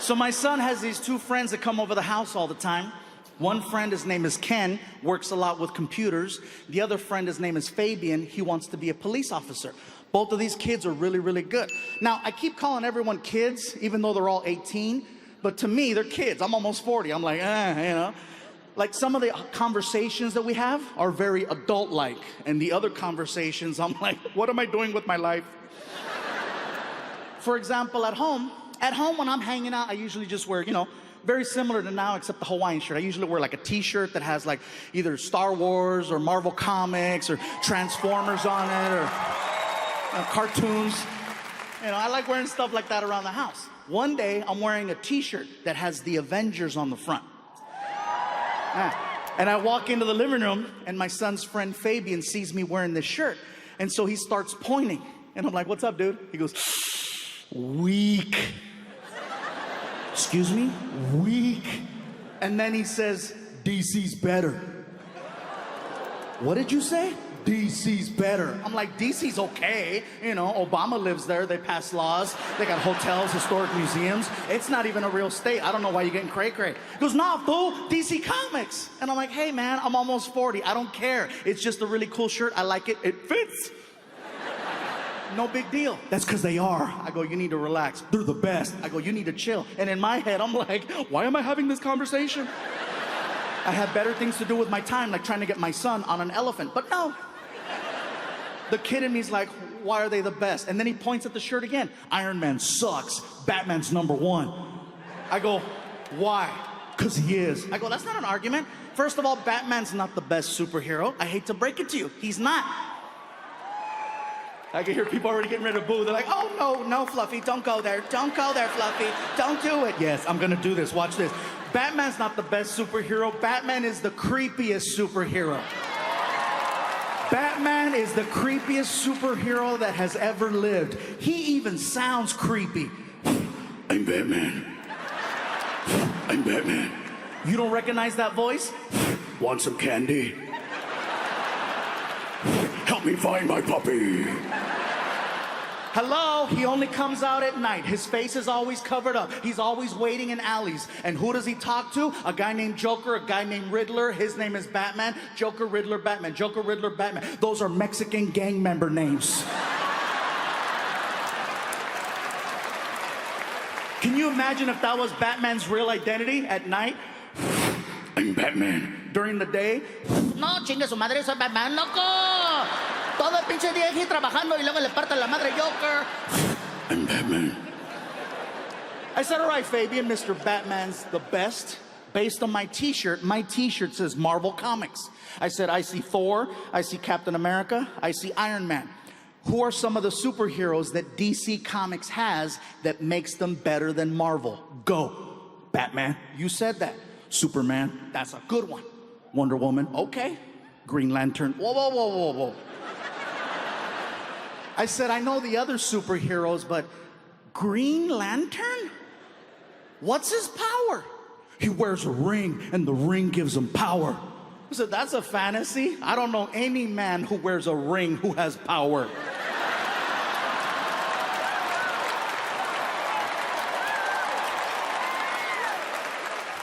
So my son has these two friends that come over the house all the time. One friend, his name is Ken, works a lot with computers. The other friend, his name is Fabian. He wants to be a police officer. Both of these kids are really, really good. Now, I keep calling everyone kids, even though they're all 18. But to me, they're kids. I'm almost 40. I'm like, you know. Like some of the conversations that we have are very adult-like. And the other conversations, I'm like, what am I doing with my life? For example, at home when I'm hanging out, I usually just wear, you know, very similar to now, except the Hawaiian shirt. I usually wear like a t-shirt that has like either Star Wars or Marvel Comics or Transformers on it or cartoons. You know, I like wearing stuff like that around the house. One day, I'm wearing a t-shirt that has the Avengers on the front. And I walk into the living room, and my son's friend Fabian sees me wearing this shirt. And so he starts pointing. And I'm like, what's up, dude? He goes, weak. Excuse me? Weak. And then he says, DC's better. What did you say? DC's better. I'm like, DC's okay. You know, Obama lives there. They pass laws. They got hotels, historic museums. It's not even a real state. I don't know why you're getting cray-cray. He goes, nah, fool, DC Comics. And I'm like, hey, man, I'm almost 40. I don't care. It's just a really cool shirt. I like it. It fits. No big deal. That's because they are. I go, you need to relax. They're the best. I go, you need to chill. And in my head, I'm like, why am I having this conversation? I have better things to do with my time, like trying to get my son on an elephant. But no. The kid in me's like, why are they the best? And then he points at the shirt again. Iron Man sucks. Batman's #1. I go, why? Because he is. I go, that's not an argument. First of all, Batman's not the best superhero. I hate to break it to you. He's not. I can hear people already getting ready to boo. They're like, oh, no, Fluffy, don't go there. Don't go there, Fluffy. Don't do it. Yes, I'm going to do this. Watch this. Batman's not the best superhero. Batman is the creepiest superhero. Batman is the creepiest superhero that has ever lived. He even sounds creepy. I'm Batman. I'm Batman. You don't recognize that voice? Want some candy? Help me find my puppy. Hello, he only comes out at night. His face is always covered up. He's always waiting in alleys. And who does he talk to? A guy named Joker, a guy named Riddler. His name is Batman. Joker, Riddler, Batman. Joker, Riddler, Batman. Those are Mexican gang member names. Can you imagine if that was Batman's real identity at night? I'm Batman. During the day? No, chingue su madre, soy Batman, loco. Todo el pinche día aquí trabajando y luego le parte la madre Joker. I'm Batman. I said, all right, Fabian, Mr. Batman's the best. Based on my t-shirt says Marvel Comics. I said, I see Thor, I see Captain America, I see Iron Man. Who are some of the superheroes that DC Comics has that makes them better than Marvel? Go. Batman, you said that. Superman, that's a good one. Wonder Woman, okay. Green Lantern, whoa, whoa, whoa, whoa, whoa. I said, I know the other superheroes, but Green Lantern? What's his power? He wears a ring, and the ring gives him power. I said, that's a fantasy. I don't know any man who wears a ring who has power.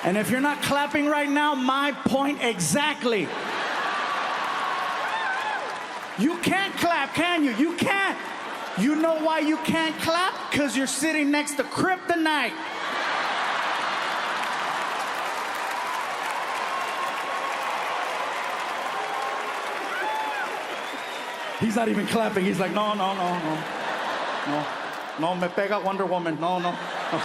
And if you're not clapping right now, my point exactly. You can't clap, can you? You can't. You know why you can't clap? Because you're sitting next to kryptonite. He's not even clapping. He's like, no, no, no, no. No, no, me pega Wonder Woman. No, no. No.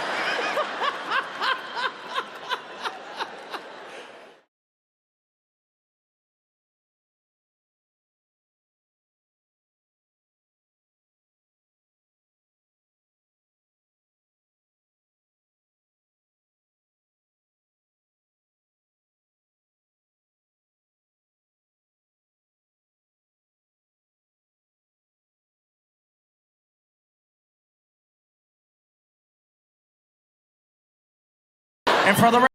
And for the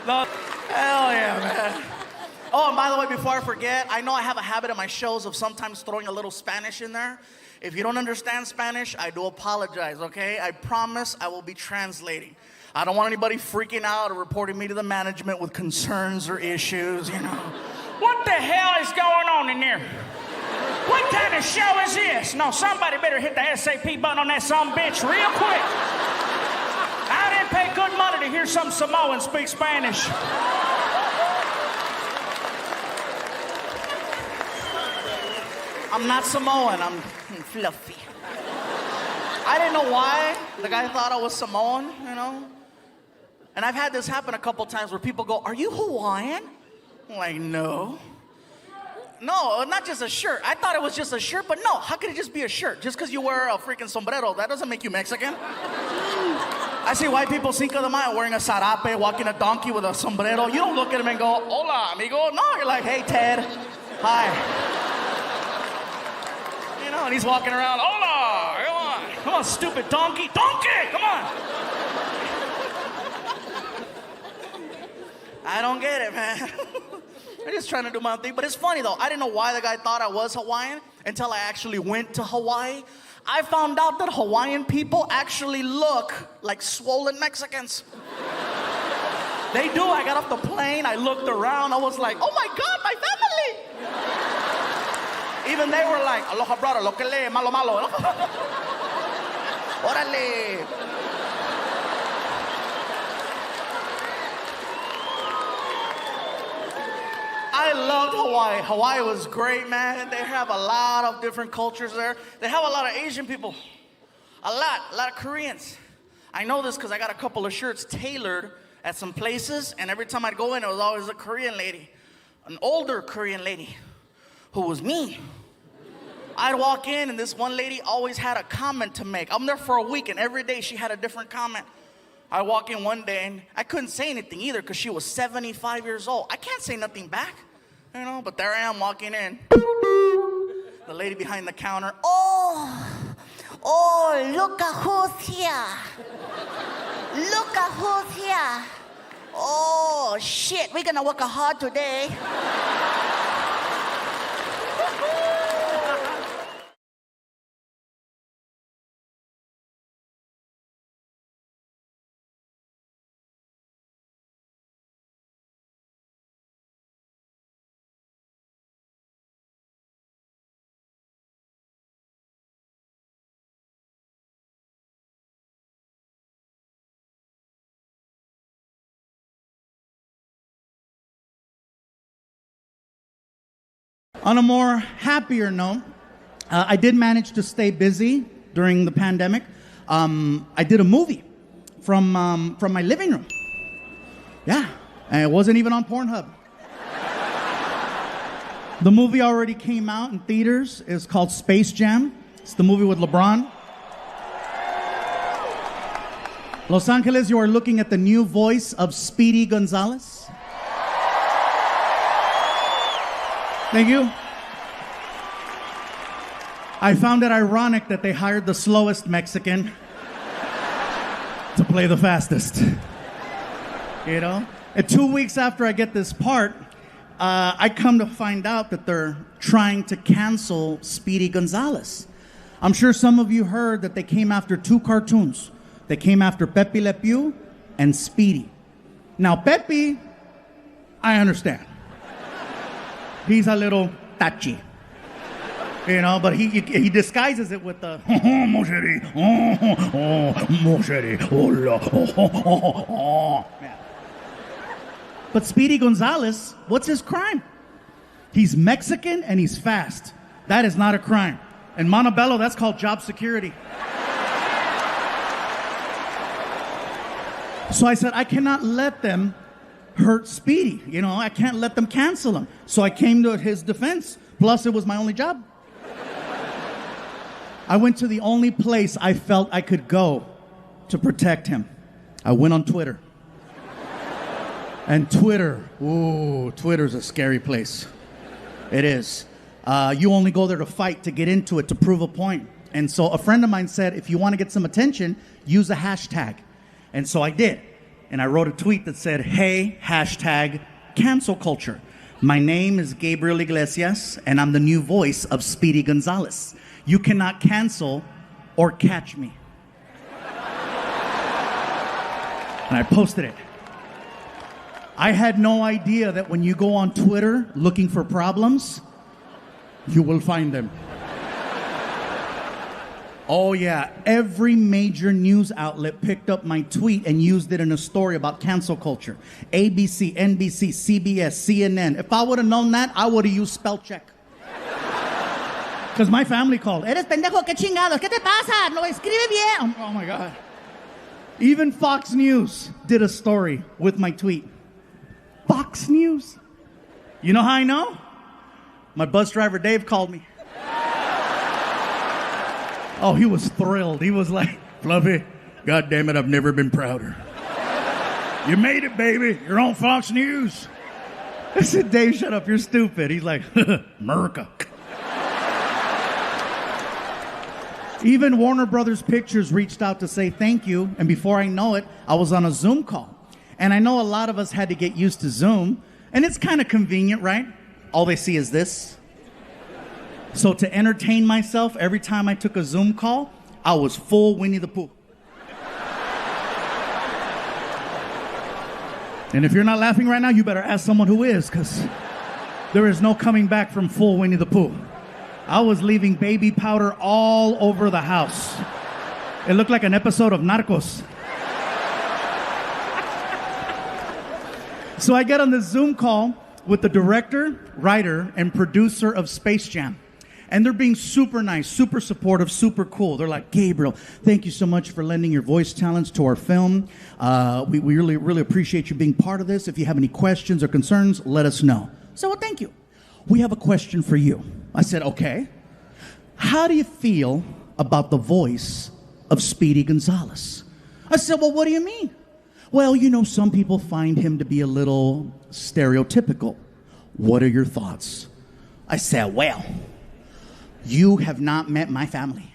No. Hell yeah, man. Oh, and by the way, before I forget, I know I have a habit in my shows of sometimes throwing a little Spanish in there. If you don't understand Spanish, I do apologize, okay? I promise I will be translating. I don't want anybody freaking out or reporting me to the management with concerns or issues, you know. What the hell is going on in there? What kind of show is this? No, somebody better hit the SAP button on that sumbitch real quick. I didn't pay good money to hear some Samoan speak Spanish. I'm not Samoan, I'm Fluffy. I didn't know why the guy thought I was Samoan, you know? And I've had this happen a couple times where people go, "Are you Hawaiian?" I'm like, no. No, not just a shirt. I thought it was just a shirt, but no, how could it just be a shirt? Just because you wear a freaking sombrero, that doesn't make you Mexican. I see white people Cinco de Mayo wearing a sarape, walking a donkey with a sombrero. You don't look at him and go, "Hola, amigo." No, you're like, "Hey, Ted. Hi." You know, and he's walking around, "Hola, come on. Come on, stupid donkey. Donkey, come on." I don't get it, man. I'm just trying to do my thing. But it's funny, though. I didn't know why the guy thought I was Hawaiian until I actually went to Hawaii. I found out that Hawaiian people actually look like swollen Mexicans. They do. I got off the plane. I looked around. I was like, "Oh, my God, my family." Even they were like, "Aloha, brother. Lo que le, malo, malo." Orale. I loved Hawaii. Hawaii was great, man. They have a lot of different cultures there. They have a lot of Asian people. A lot of Koreans. I know this because I got a couple of shirts tailored at some places, and every time I'd go in, it was always a Korean lady. An older Korean lady who was mean. I'd walk in, and this one lady always had a comment to make. I'm there for a week, and every day she had a different comment. I walk in one day, and I couldn't say anything either because she was 75 years old. I can't say nothing back, you know, but there I am walking in. The lady behind the counter, oh, look at who's here. Look at who's here. Oh, shit, we're gonna work hard today. On a more happier note, I did manage to stay busy during the pandemic. I did a movie from my living room. Yeah, and it wasn't even on Pornhub. The movie already came out in theaters. It's called Space Jam. It's the movie with LeBron. Los Angeles, you are looking at the new voice of Speedy Gonzalez. Thank you. I found it ironic that they hired the slowest Mexican to play the fastest. You know? And 2 weeks after I get this part, I come to find out that they're trying to cancel Speedy Gonzalez. I'm sure some of you heard that they came after two cartoons. They came after Pepe Le Pew and Speedy. Now, Pepe, I understand. He's a little touchy, you know, but he disguises it with the mosheri, mosheri, hola, yeah. But Speedy Gonzalez, what's his crime? He's Mexican and he's fast. That is not a crime. In Montebello, that's called job security. So I said, I cannot let them hurt Speedy. You know, I can't let them cancel him. So I came to his defense. Plus, it was my only job. I went to the only place I felt I could go to protect him. I went on Twitter. And Twitter, ooh, Twitter's a scary place. It is. You only go there to fight, to get into it, to prove a point. And so a friend of mine said, if you want to get some attention, use a hashtag. And so I did. and I wrote a tweet that said, hey, hashtag cancel culture. My name is Gabriel Iglesias, and I'm the new voice of Speedy Gonzalez. You cannot cancel or catch me. And I posted it. I had no idea that when you go on Twitter looking for problems, you will find them. Oh yeah, every major news outlet picked up my tweet and used it in a story about cancel culture. ABC, NBC, CBS, CNN. If I would have known that, I would have used spell check. Because my family called. Eres pendejo, qué chingados, ¿qué te pasa? No escribe bien. Oh my God. Even Fox News did a story with my tweet. Fox News. You know how I know? My bus driver Dave called me. Oh, he was thrilled. He was like, Fluffy, God damn it, I've never been prouder. You made it, baby. You're on Fox News. I said, Dave, shut up. You're stupid. He's like, America. Even Warner Brothers Pictures reached out to say thank you. And before I know it, I was on a Zoom call. And I know a lot of us had to get used to Zoom. And it's kind of convenient, right? All they see is this. So to entertain myself, every time I took a Zoom call, I was full Winnie the Pooh. And if you're not laughing right now, you better ask someone who is, because there is no coming back from full Winnie the Pooh. I was leaving baby powder all over the house. It looked like an episode of Narcos. So I get on the Zoom call with the director, writer, and producer of Space Jam. And they're being super nice, super supportive, super cool. They're like, Gabriel, thank you so much for lending your voice talents to our film. We really, really appreciate you being part of this. If you have any questions or concerns, let us know. So, well, thank you. We have a question for you. I said, okay. How do you feel about the voice of Speedy Gonzalez? I said, well, what do you mean? Well, you know, some people find him to be a little stereotypical. What are your thoughts? I said, well, you have not met my family.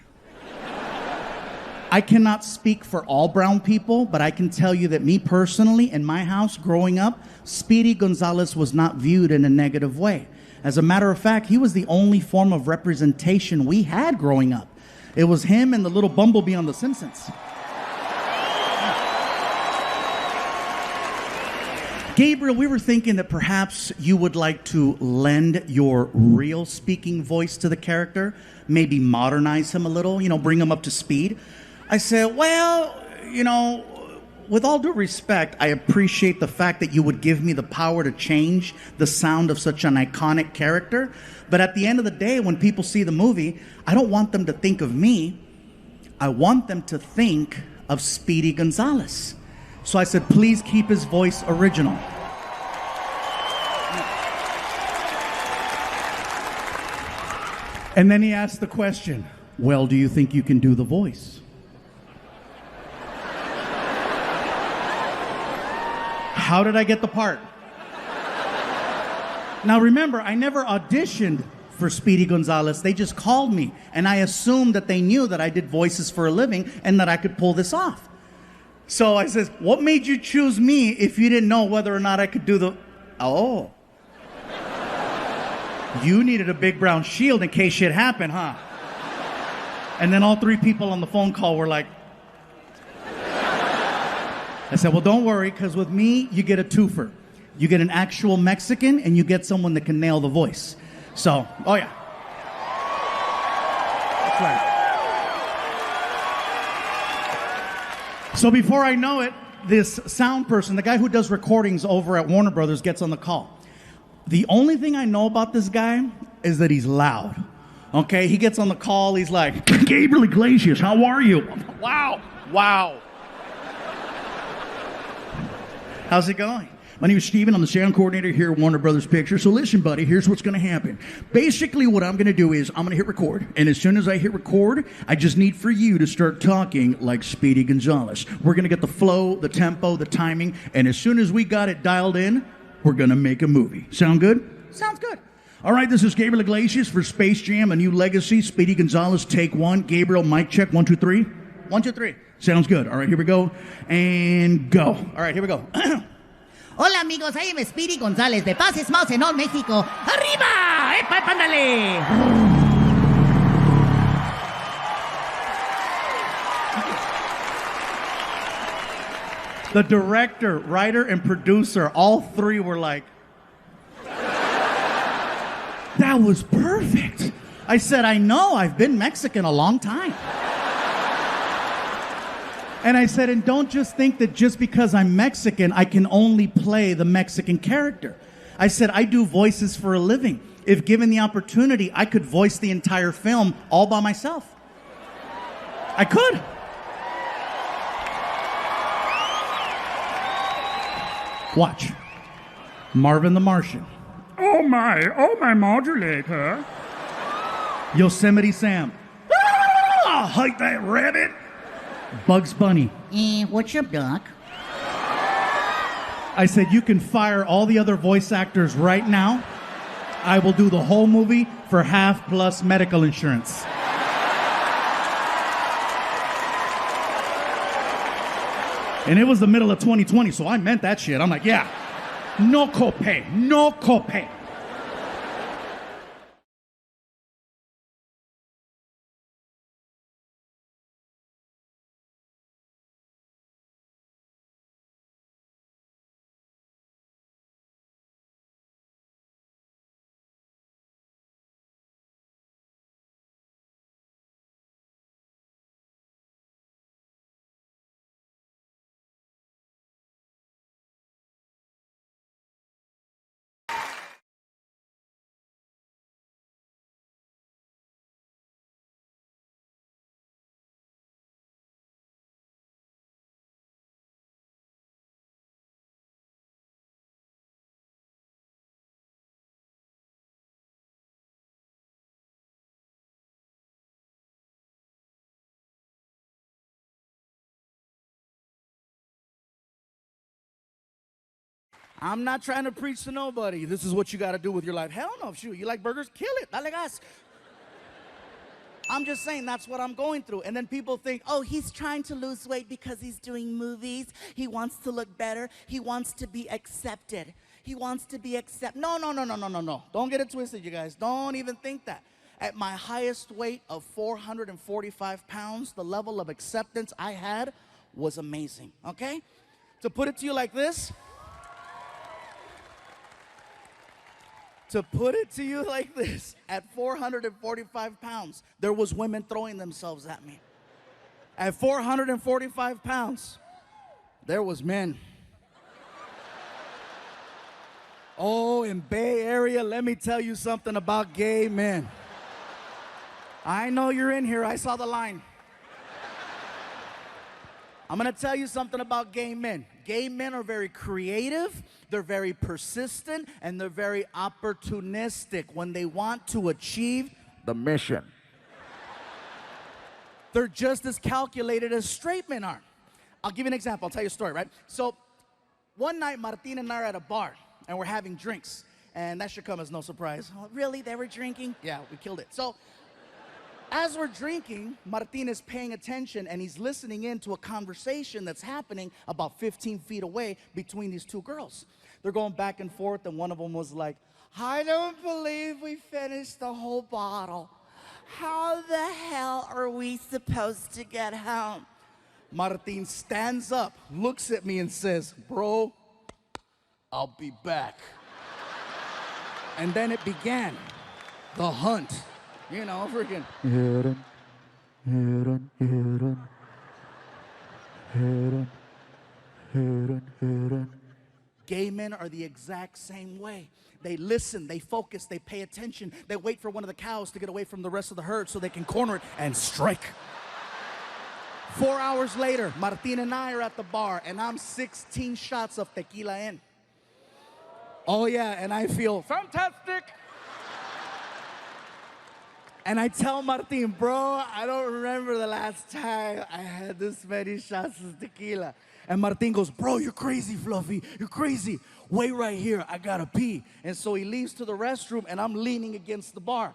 I cannot speak for all brown people, but I can tell you that me personally, in my house growing up, Speedy Gonzalez was not viewed in a negative way. As a matter of fact, he was the only form of representation we had growing up. It was him and the little bumblebee on The Simpsons. Gabriel, we were thinking that perhaps you would like to lend your real speaking voice to the character, maybe modernize him a little, you know, bring him up to speed. I said, well, you know, with all due respect, I appreciate the fact that you would give me the power to change the sound of such an iconic character. But at the end of the day, when people see the movie, I don't want them to think of me. I want them to think of Speedy Gonzalez. So I said, please keep his voice original. And then he asked the question, well, do you think you can do the voice? How did I get the part? Now remember, I never auditioned for Speedy Gonzalez. They just called me, and I assumed that they knew that I did voices for a living and that I could pull this off. So I says, what made you choose me if you didn't know whether or not I could do the... Oh. You needed a big brown shield in case shit happened, huh? And then all three people on the phone call were like... I said, well, don't worry, because with me, you get a twofer. You get an actual Mexican, and you get someone that can nail the voice. So, oh yeah. That's right. So before I know it, this sound person, the guy who does recordings over at Warner Brothers, gets on the call. The only thing I know about this guy is that he's loud. Okay, he gets on the call, he's like, Gabriel Iglesias, how are you? Wow, wow. How's it going? My name is Steven. I'm the sound coordinator here at Warner Brothers Pictures. So listen, buddy, here's what's going to happen. Basically, what I'm going to do is I'm going to hit record. And as soon as I hit record, I just need for you to start talking like Speedy Gonzalez. We're going to get the flow, the tempo, the timing. And as soon as we got it dialed in, we're going to make a movie. Sound good? Sounds good. All right, this is Gabriel Iglesias for Space Jam, A New Legacy. Speedy Gonzalez, take one. Gabriel, mic check, 1, 2, 3. 1, 2, 3. Sounds good. All right, here we go. And go. All right, here we go. Hola amigos, I am Speedy González de Pases Mausenón, México. ¡Arriba! ¡Epa, pándale! The director, writer, and producer, all three were like, that was perfect. I said, I know, I've been Mexican a long time. And I said, and don't just think that just because I'm Mexican, I can only play the Mexican character. I said, I do voices for a living. If given the opportunity, I could voice the entire film all by myself. I could. Watch. Marvin the Martian. Oh my modulator. Yosemite Sam. I'll hike that rabbit. Bugs Bunny. What's up, Doc? I said, you can fire all the other voice actors right now. I will do the whole movie for half plus medical insurance. And it was the middle of 2020, so I meant that shit. I'm like, yeah, no copay, no copay. I'm not trying to preach to nobody. This is what you got to do with your life. Hell no, shoot. You like burgers? Kill it. Dale gas. I'm just saying that's what I'm going through. And then people think, oh, he's trying to lose weight because he's doing movies. He wants to look better. He wants to be accepted. He wants to be accepted. No. Don't get it twisted, you guys. Don't even think that. At my highest weight of 445 pounds, the level of acceptance I had was amazing, okay? To put it to you like this, at 445 pounds, there was women throwing themselves at me. At 445 pounds, there was men. Oh, in Bay Area, let me tell you something about gay men. I know you're in here. I saw the line. I'm gonna tell you something about gay men. Gay men are very creative, they're very persistent, and they're very opportunistic when they want to achieve the mission. They're just as calculated as straight men are. I'll give you an example. I'll tell you a story, right? So, one night, Martin and I are at a bar, and we're having drinks. And that should come as no surprise. Oh, really? They were drinking? Yeah, we killed it. So, as we're drinking, Martin is paying attention and he's listening in to a conversation that's happening about 15 feet away between these two girls. They're going back and forth, and one of them was like, I don't believe we finished the whole bottle. How the hell are we supposed to get home? Martin stands up, looks at me and says, bro, I'll be back. And then it began, the hunt. You know, freaking. Gay men are the exact same way. They listen, they focus, they pay attention. They wait for one of the cows to get away from the rest of the herd so they can corner it and strike. 4 hours later, Martin and I are at the bar, and I'm 16 shots of tequila in. Oh yeah, and I feel fantastic. And I tell Martin, bro, I don't remember the last time I had this many shots of tequila. And Martin goes, bro, you're crazy, Fluffy. You're crazy. Wait right here. I gotta pee. And so he leaves to the restroom, and I'm leaning against the bar.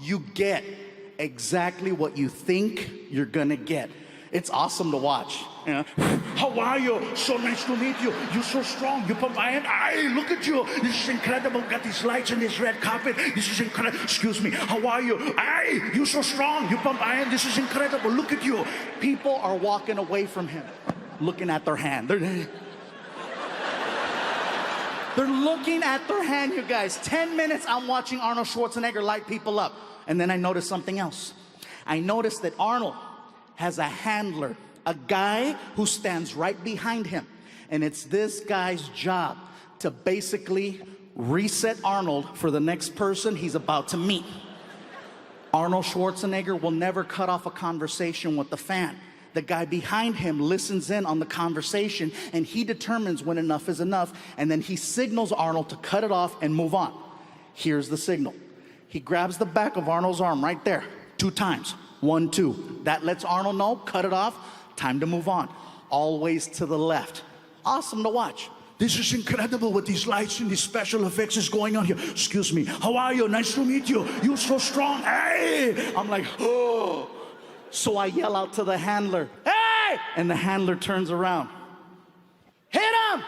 you get exactly what you think you're gonna get. It's awesome to watch. You know? How are you? So nice to meet you. You're so strong. You put my hand. Hey, look at you. This is incredible. Got these lights and this red carpet. This is incredible. Excuse me. How are you? Hey, you're so strong. You pump my hand. This is incredible. Look at you. People are walking away from him, looking at their hand. They're looking at their hand, you guys. 10 minutes I'm watching Arnold Schwarzenegger light people up. And then I noticed something else. I noticed that Arnold has a handler, a guy who stands right behind him. And it's this guy's job to basically reset Arnold for the next person he's about to meet. Arnold Schwarzenegger will never cut off a conversation with the fan. The guy behind him listens in on the conversation, and he determines when enough is enough, and then he signals Arnold to cut it off and move on. Here's the signal. He grabs the back of Arnold's arm right there, 2 times. 1, 2. That lets Arnold know, cut it off, time to move on. Always to the left. Awesome to watch. This is incredible with these lights and these special effects is going on here. Excuse me. How are you? Nice to meet you. You're so strong. Hey! I'm like, oh. So I yell out to the handler, hey! And the handler turns around. Hit him!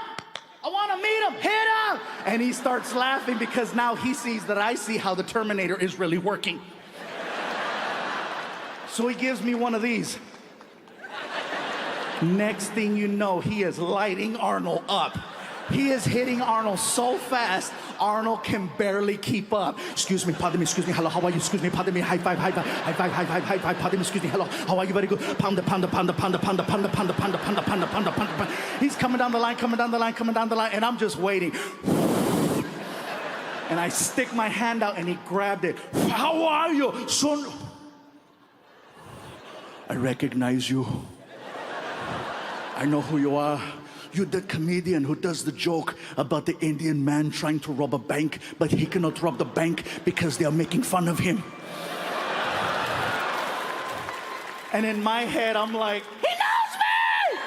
I want to meet him. Hit him! And he starts laughing because now he sees that I see how the Terminator is really working. So he gives me one of these. Next thing you know, he is lighting Arnold up. He is hitting Arnold so fast, Arnold can barely keep up. Excuse me, pardon me, excuse me, hello, how are you? Excuse me, pardon me, high five, high five, high five, high five, high five, pardon me, excuse me, hello, how are you? Very good. Pound, pound, pound, pound, pound, pound, pound, pound, pound, pound, pound, pound. He's coming down the line, coming down the line, coming down the line, and I'm just waiting. And I stick my hand out and he grabbed it. How are you, son? I recognize you. I know who you are. You're the comedian who does the joke about the Indian man trying to rob a bank, but he cannot rob the bank because they are making fun of him. And in my head, I'm like, he knows me!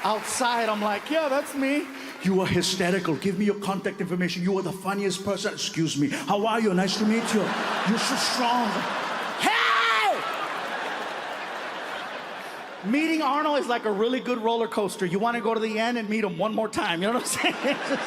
Outside, I'm like, yeah, that's me. You are hysterical. Give me your contact information. You are the funniest person. Excuse me. How are you? Nice to meet you. You're so strong. Hey! Meeting Arnold is like a really good roller coaster. You want to go to the end and meet him one more time. You know what I'm saying?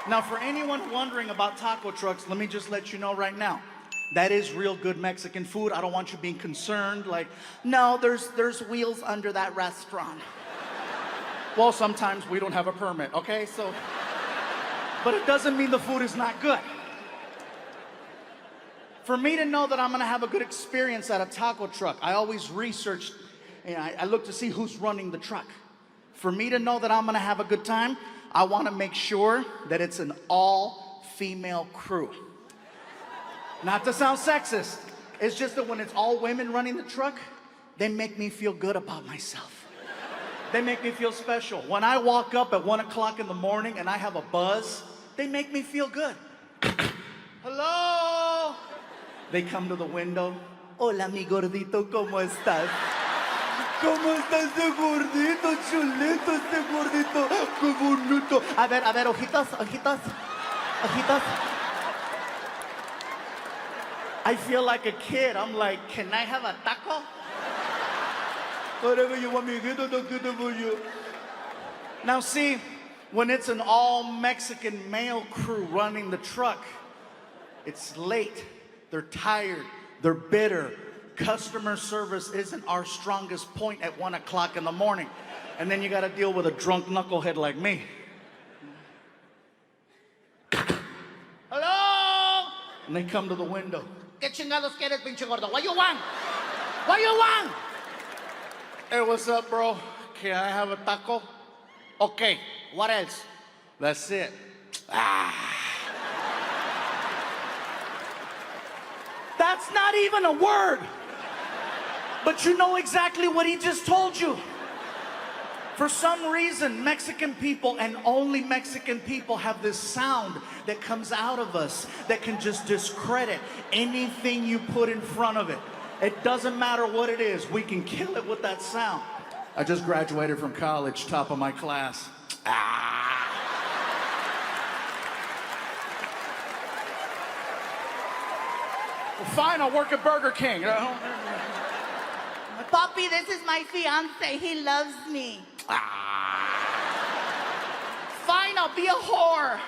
Now, for anyone wondering about taco trucks, let me just let you know right now. That is real good Mexican food. I don't want you being concerned, like, no, there's wheels under that restaurant. Well, sometimes we don't have a permit, okay? So, but it doesn't mean the food is not good. For me to know that I'm gonna have a good experience at a taco truck, I always research, and I look to see who's running the truck. For me to know that I'm gonna have a good time, I wanna make sure that it's an all-female crew. Not to sound sexist, it's just that when it's all women running the truck, they make me feel good about myself. They make me feel special. When I walk up at 1 o'clock in the morning and I have a buzz, they make me feel good. Hello? They come to the window. Hola, mi gordito, ¿cómo estás? ¿Cómo está este gordito, chulito, este gordito? ¡Qué bonito! A ver, ojitos, ojitos, ojitos. I feel like a kid. I'm like, can I have a taco? Whatever you want me to get, I'll get it for you. Now see, when it's an all-Mexican male crew running the truck, it's late, they're tired, they're bitter. Customer service isn't our strongest point at 1 o'clock in the morning. And then you gotta deal with a drunk knucklehead like me. Hello? And they come to the window. ¿Qué chingados quieres, pinche gordo? What you want? What you want? Hey, what's up, bro? Can I have a taco? Okay, what else? That's it. That's not even a word. But you know exactly what he just told you. For some reason, Mexican people and only Mexican people have this sound that comes out of us that can just discredit anything you put in front of it. It doesn't matter what it is, we can kill it with that sound. I just graduated from college, top of my class. Well, fine, I'll work at Burger King. Papi, this is my fiance. He loves me. Fine, I'll be a whore.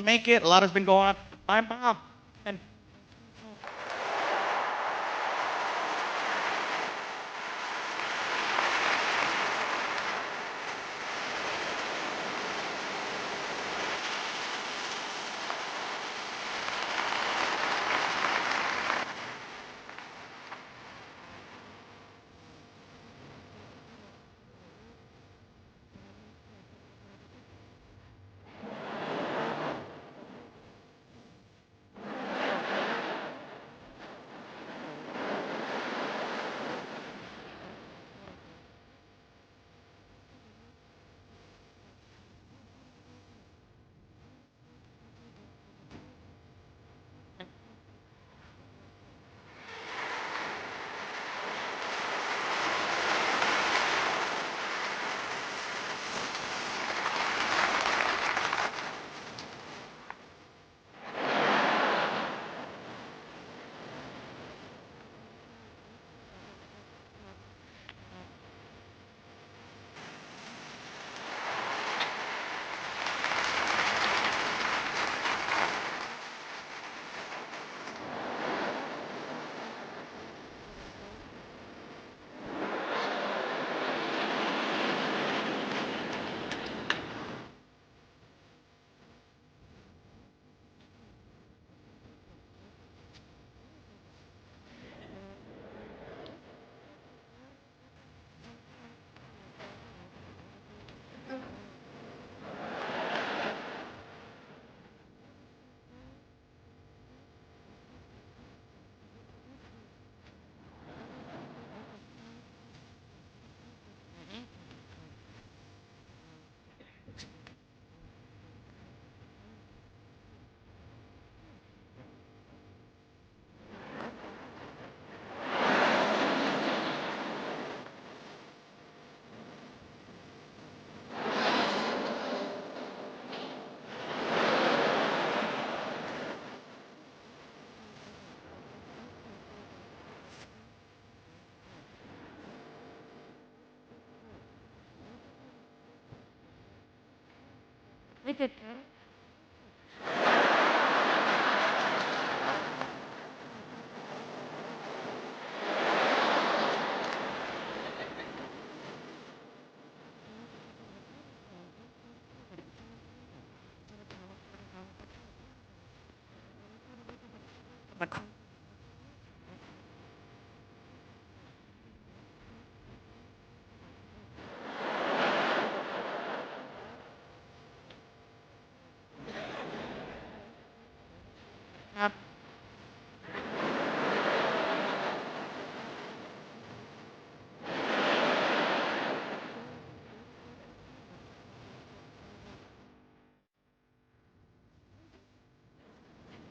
make it. A lot has been going on. My mom. And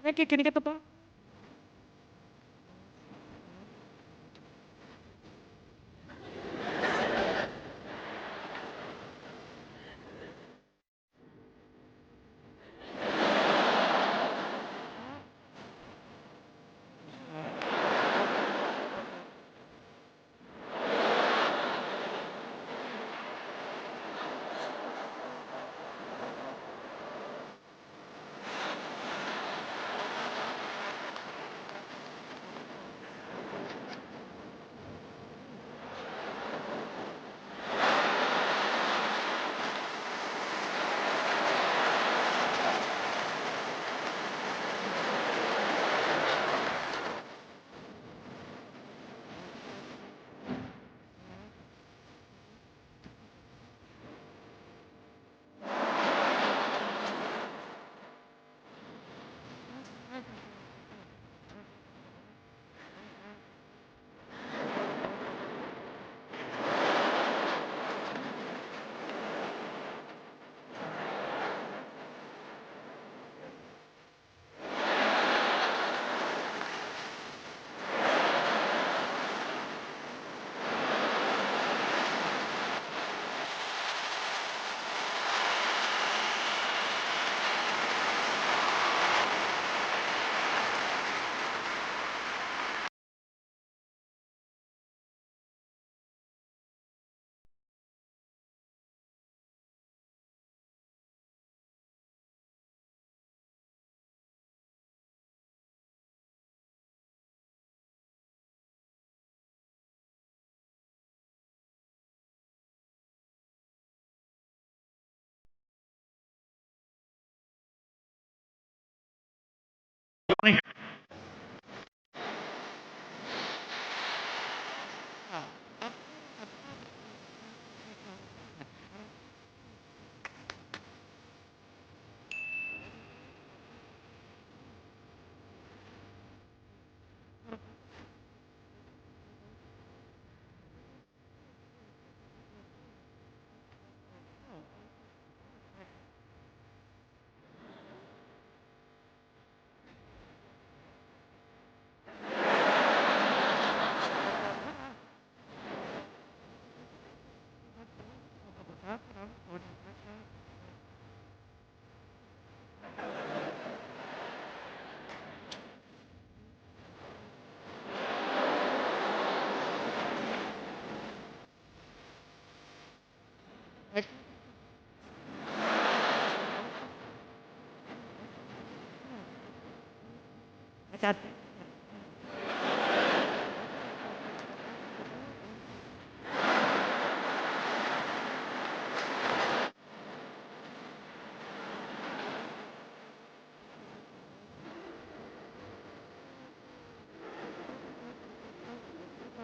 Ricky, can you get the box?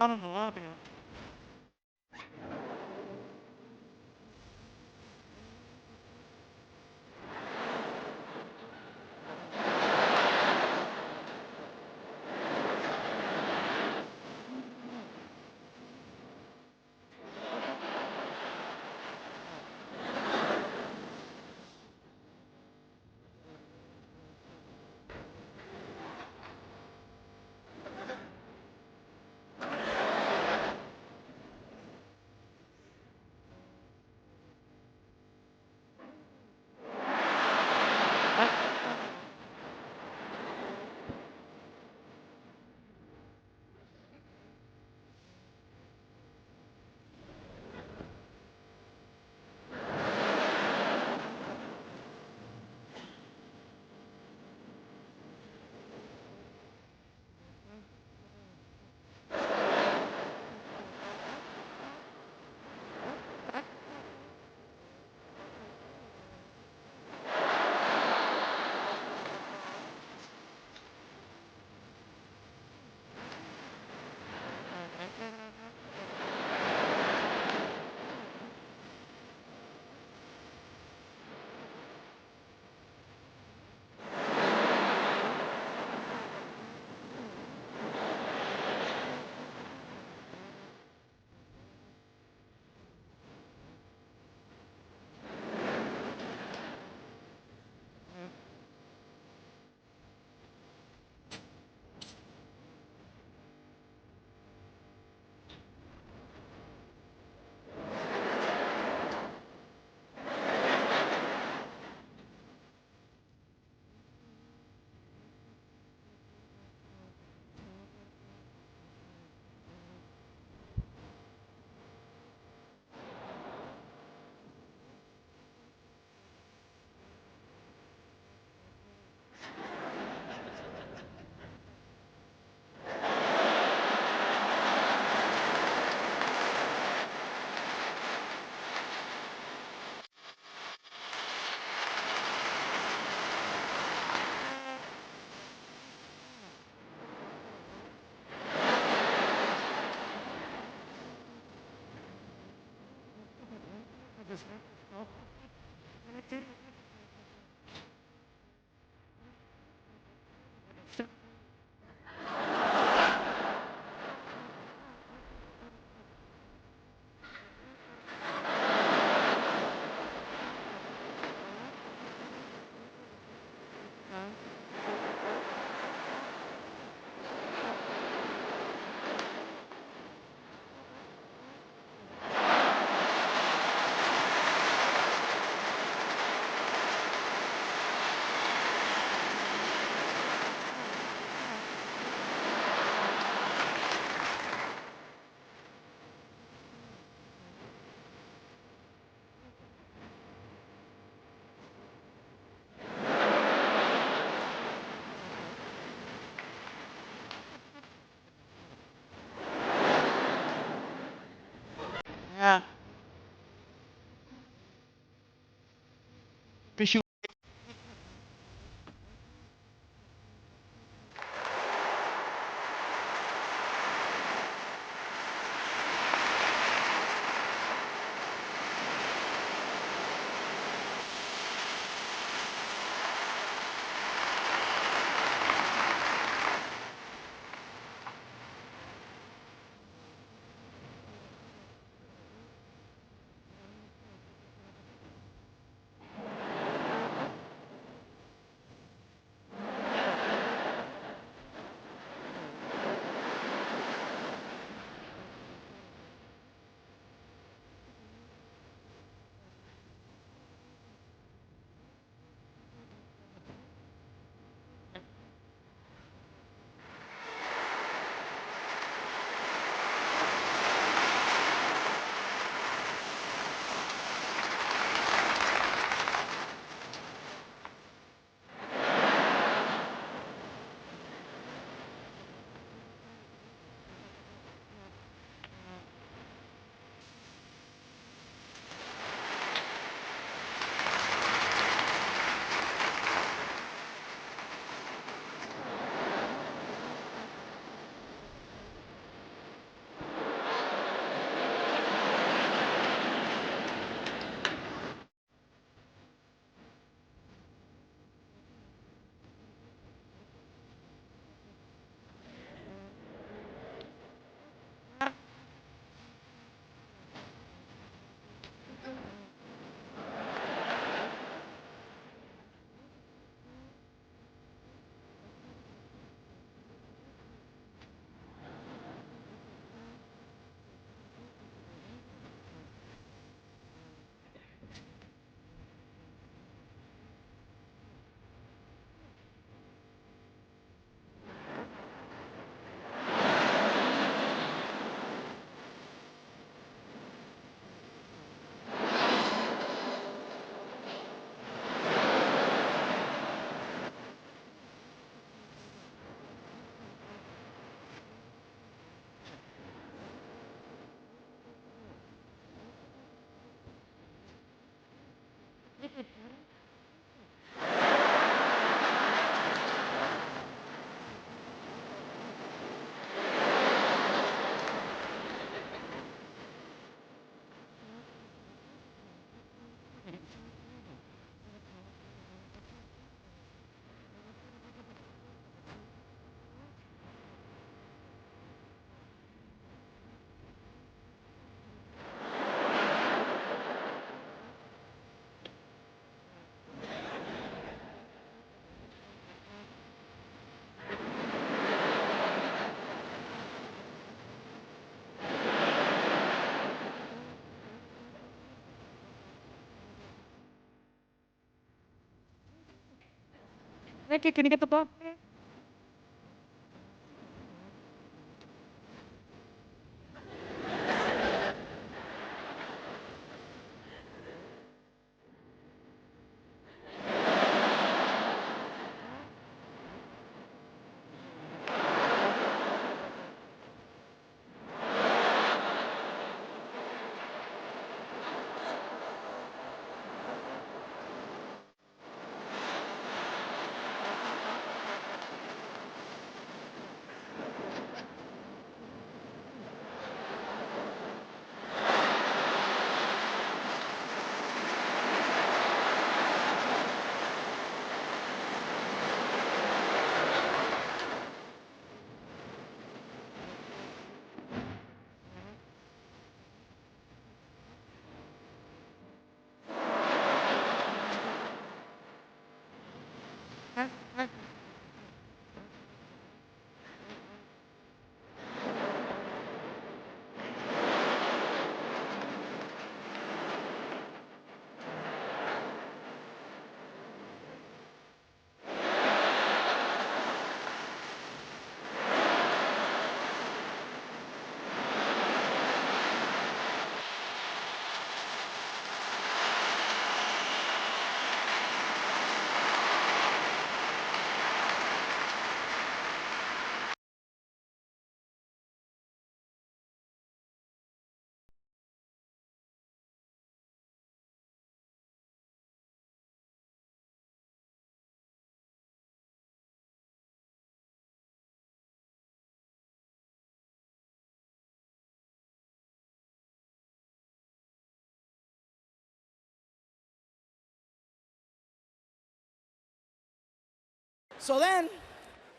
Out in the lobby. Ricky, can you get the book? So then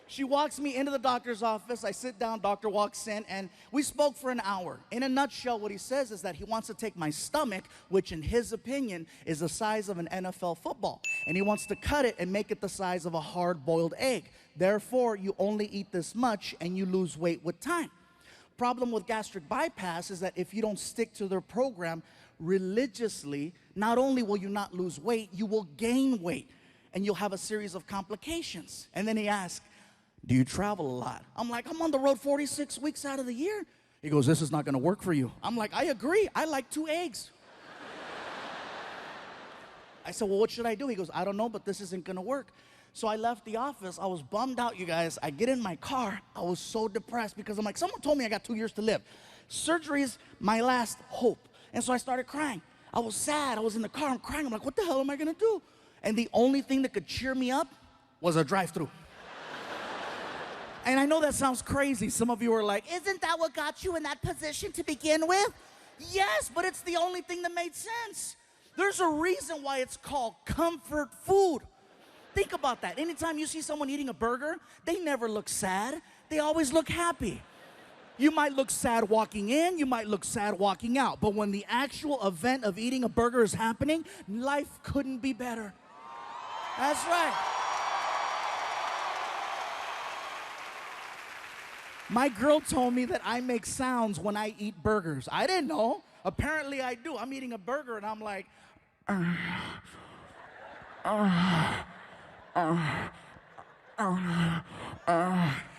she walks me into the doctor's office. I sit down, doctor walks in, and we spoke for an hour. In a nutshell, what he says is that he wants to take my stomach, which in his opinion is the size of an NFL football, and he wants to cut it and make it the size of a hard-boiled egg. Therefore, you only eat this much and you lose weight with time. Problem with gastric bypass is that if you don't stick to their program religiously, not only will you not lose weight, you will gain weight, and you'll have a series of complications. And then he asked, do you travel a lot? I'm like, I'm on the road 46 weeks out of the year. He goes, this is not gonna work for you. I'm like, I agree, I like 2 eggs. I said, well, what should I do? He goes, I don't know, but this isn't gonna work. So I left the office. I was bummed out, you guys. I get in my car. I was so depressed because I'm like, someone told me I got 2 years to live. Surgery is my last hope. And so I started crying. I was sad. I was in the car. I'm crying. I'm like, what the hell am I gonna do? And the only thing that could cheer me up was a drive-thru. And I know that sounds crazy. Some of you are like, Isn't that what got you in that position to begin with? yes, but it's the only thing that made sense. There's a reason why it's called comfort food. Think about that. Anytime you see someone eating a burger, they never look sad. They always look happy. You might look sad walking in, you might look sad walking out, but when the actual event of eating a burger is happening, life couldn't be better. That's right. My girl told me that I make sounds when I eat burgers. I didn't know. Apparently I do. I'm eating a burger and I'm like,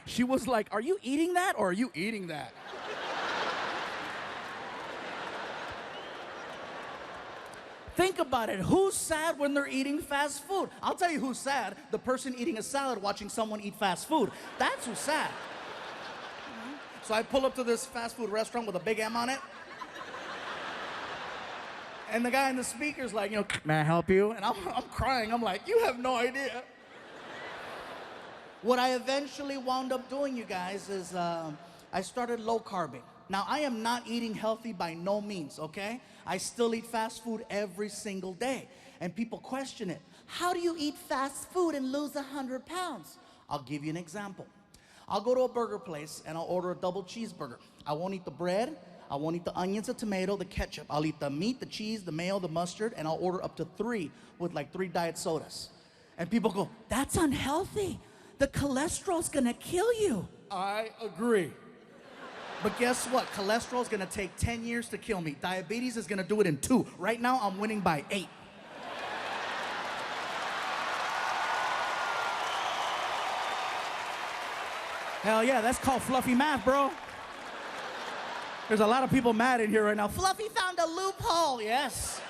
She was like, are you eating that or are you eating that? Think about it. Who's sad when they're eating fast food? I'll tell you who's sad. The person eating a salad watching someone eat fast food. That's who's sad. So I pull up to this fast food restaurant with a big M on it. And the guy in the speaker's like, may I help you? And I'm crying. I'm like, you have no idea. What I eventually wound up doing, you guys, is I started low carbing. Now, I am not eating healthy by no means, okay? I still eat fast food every single day. And people question it. How do you eat fast food and lose 100 pounds? I'll give you an example. I'll go to a burger place and I'll order a double cheeseburger. I won't eat the bread. I won't eat the onions, the tomato, the ketchup. I'll eat the meat, the cheese, the mayo, the mustard, and I'll order up to 3 with like 3 diet sodas. And people go, That's unhealthy. The cholesterol's gonna kill you. I agree. But guess what? Cholesterol's gonna take 10 years to kill me. Diabetes is gonna do it in 2. Right now, I'm winning by 8. Hell yeah, that's called fluffy math, bro. There's a lot of people mad in here right now. Fluffy found a loophole, yes.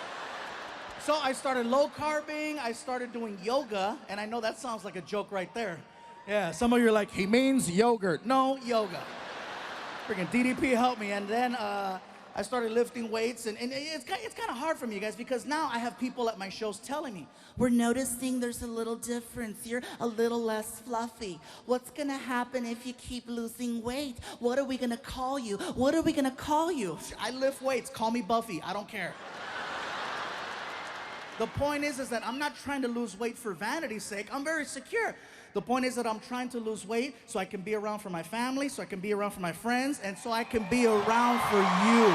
So I started low carbing, I started doing yoga, and I know that sounds like a joke right there. Yeah, some of you are like, he means yogurt. No, yoga. Freaking DDP helped me, and then I started lifting weights, and it's kind of hard for me, guys, because now I have people at my shows telling me, We're noticing there's a little difference. You're a little less fluffy. What's gonna happen if you keep losing weight? What are we gonna call you? What are we gonna call you? I lift weights, call me Buffy, I don't care. The point is that I'm not trying to lose weight for vanity's sake. I'm very secure. The point is that I'm trying to lose weight so I can be around for my family, so I can be around for my friends, and so I can be around for you.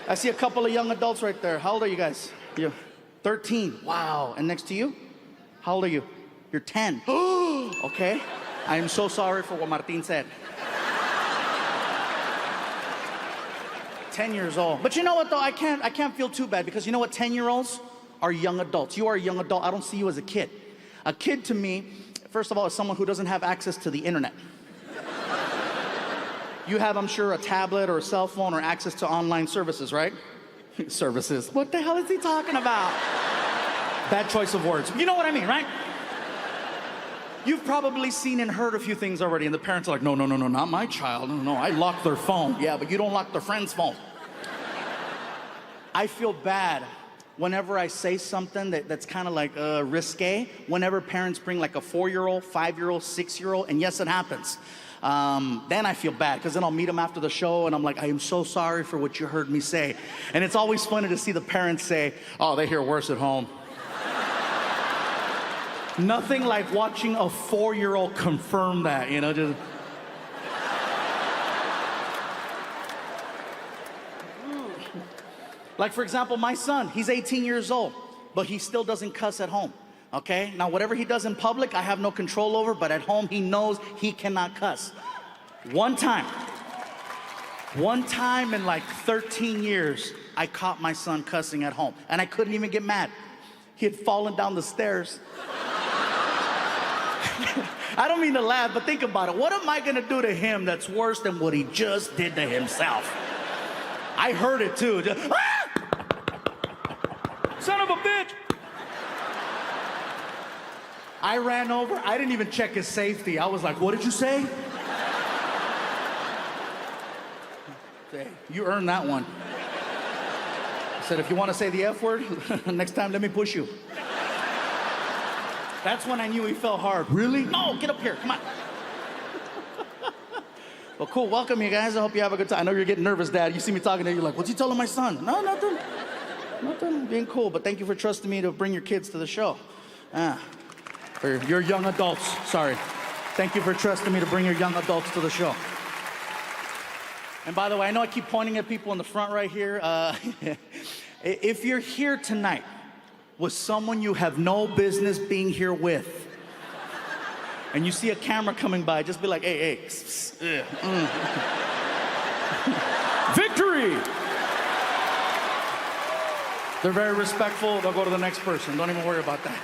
I see a couple of young adults right there. How old are you guys? You 13. Wow. And next to you? How old are you? You're 10. Okay. I am so sorry for what Martin said. 10 years old. But you know what though? I can't feel too bad because you know what? 10-year-olds are young adults. You are a young adult. I don't see you as a kid. A kid to me, first of all, is someone who doesn't have access to the internet. You have, I'm sure, a tablet or a cell phone or access to online services, right? Services. What the hell is he talking about? Bad choice of words. You know what I mean, right? You've probably seen and heard a few things already, and the parents are like, no, not my child. No, I lock their phone. Yeah, but you don't lock their friend's phone. I feel bad whenever I say something that's kind of like risque, whenever parents bring like a 4-year-old, 5-year-old, 6-year-old, and yes, it happens. Then I feel bad because then I'll meet them after the show and I'm like, I am so sorry for what you heard me say. And it's always funny to see the parents say, oh, they hear worse at home. Nothing like watching a 4-year-old confirm that, you know, just. Like, for example, my son, he's 18 years old, but he still doesn't cuss at home. Okay, now whatever he does in public, I have no control over, but at home he knows he cannot cuss. One time in like 13 years, I caught my son cussing at home, and I couldn't even get mad. He had fallen down the stairs. I don't mean to laugh, but think about it. What am I gonna do to him that's worse than what he just did to himself? I heard it too. Just, ah! Son of a bitch! I ran over, I didn't even check his safety. I was like, what did you say? You earned that one. I said, if you want to say the F word, next time let me push you. That's when I knew he fell hard. Really? No, get up here, come on. Well, cool, welcome you guys. I hope you have a good time. I know you're getting nervous, Dad. You see me talking to you, you're like, what's he telling my son? No, nothing. Nothing, being cool, but thank you for trusting me to bring your kids to the show. For your young adults, sorry. Thank you for trusting me to bring your young adults to the show. And by the way, I know I keep pointing at people in the front right here. If you're here tonight with someone you have no business being here with, and you see a camera coming by, just be like, hey, Victory! They're very respectful. They'll go to the next person. Don't even worry about that.